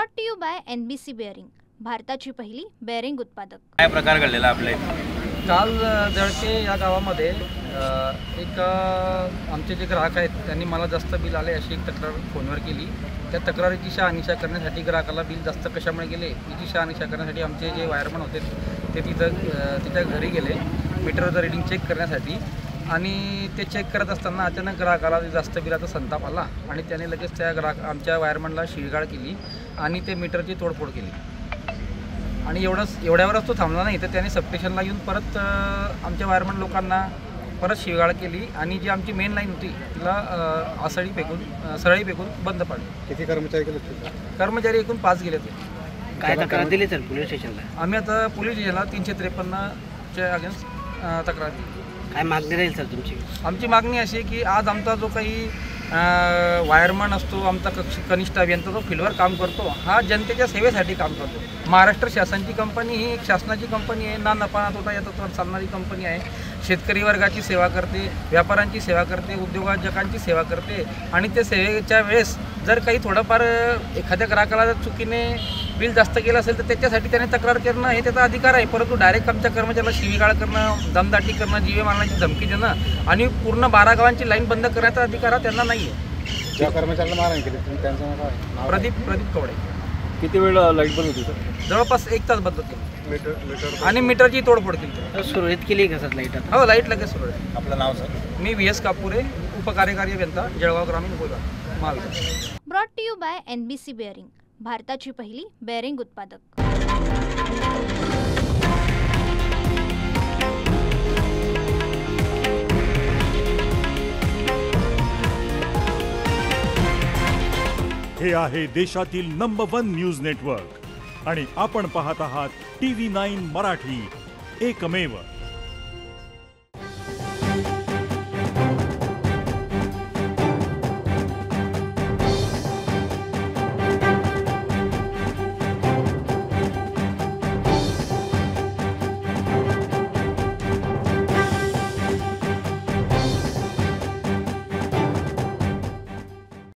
Brought to you by NBC bearing, भारताची पहिली bearing उत्पादक। काय प्रकार घडलेला आपल्या काल जळके या गावामध्ये एक आमचे जे ग्राहक आहेत त्यांनी मला जास्त बिल आले अशी एक तक्रार फोनवर केली। त्या तक्रारीची शहानिशा करण्यासाठी ग्राहकाला बिल जास्त कशामुळे गेले याची शहानिशा करण्यासाठी आमचे जे वायरमन होते ते तिच्या घरी गेले मीटरचं रीडिंग चेक करण्यासाठी। आणि ते चेक करत असताना अचानक ग्राहकाला जास्त बिलाचा संताप आला आणि त्याने लगेच त्या आमच्या वायरमनला शिवीगाळ केली आणि ते मीटरची तोडफोड केली। आणि एवढ्यावरच तो थांबला नाही तर त्याने सबस्टेशनला येऊन परत आमच्या वायरमन लोकांना परत शिवीगाळ केली आणि जी आमची मेन लाईन होती तिला सरळी फेकून बंद पाडली। किती कर्मचारी गेले? कर्मचारी एकूण 5 गेले होते। काय तक्रार दिली सर पोलीस स्टेशनला? आम्ही आता पोलीस स्टेशनला 353च्या अगेन्स्ट तक्रार दिली। काय मागणी राहील सर तुमची? आमची मागणी अशी आहे की आज आमचा जो काही वायरमन असतो, आमचा कनिष्ठ अभियंता जो फील्डवर काम करतो हा जनतेच्या सेवेसाठी काम करतो। महाराष्ट्र शासनाची कंपनी ही एक शासनाची कंपनी आहे, ना नफा ना तोटा या तत्वावर चालणारी कंपनी आहे। शेतकरी वर्गाची सेवा करते, व्यापाऱ्यांची सेवा करते, उद्योजकांची सेवा करते आणि ते सेवेच्या वेळेस जर काही थोडंफार एखाद्या ग्राहकाला जर चुकीने बिल जास्त केलं असेल तर त्याच्यासाठी त्याने तक्रार करणं हे त्याचा अधिकार आहे। परंतु डायरेक्ट आमच्या कर्मचाऱ्याला शिवीगाळ करणं, दमदाटी करणं, जीवे मारण्याची धमकी देणं आणि पूर्ण 12 गावांची लाईन बंद करण्याचा अधिकार हा त्यांना नाही आहे। ज्या कर्मचाऱ्याला मारहाण केली त्यांचं नाव काय? प्रदीप कवडे। किती वेळ लाईट बंद होती सर? जवळपास 1 तास बंद होती मीटर आणि मीटरची तोडफोड केली। सुरळीत केली का सर लाईट? हो, लाईट लगेच सुरू आहे। आपलं नाव सर? मी VS कापुरे, उपकार्यकारी अभियंता, जळगाव ग्रामीण बोलवा माल। Brought to you by NBC bearing, भारताची पहिली बेअरिंग उत्पादक। हे आहे देशातील नंबर 1 न्यूज नेटवर्क आणि आपण पाहत आहात TV9 मराठी, एकमेव।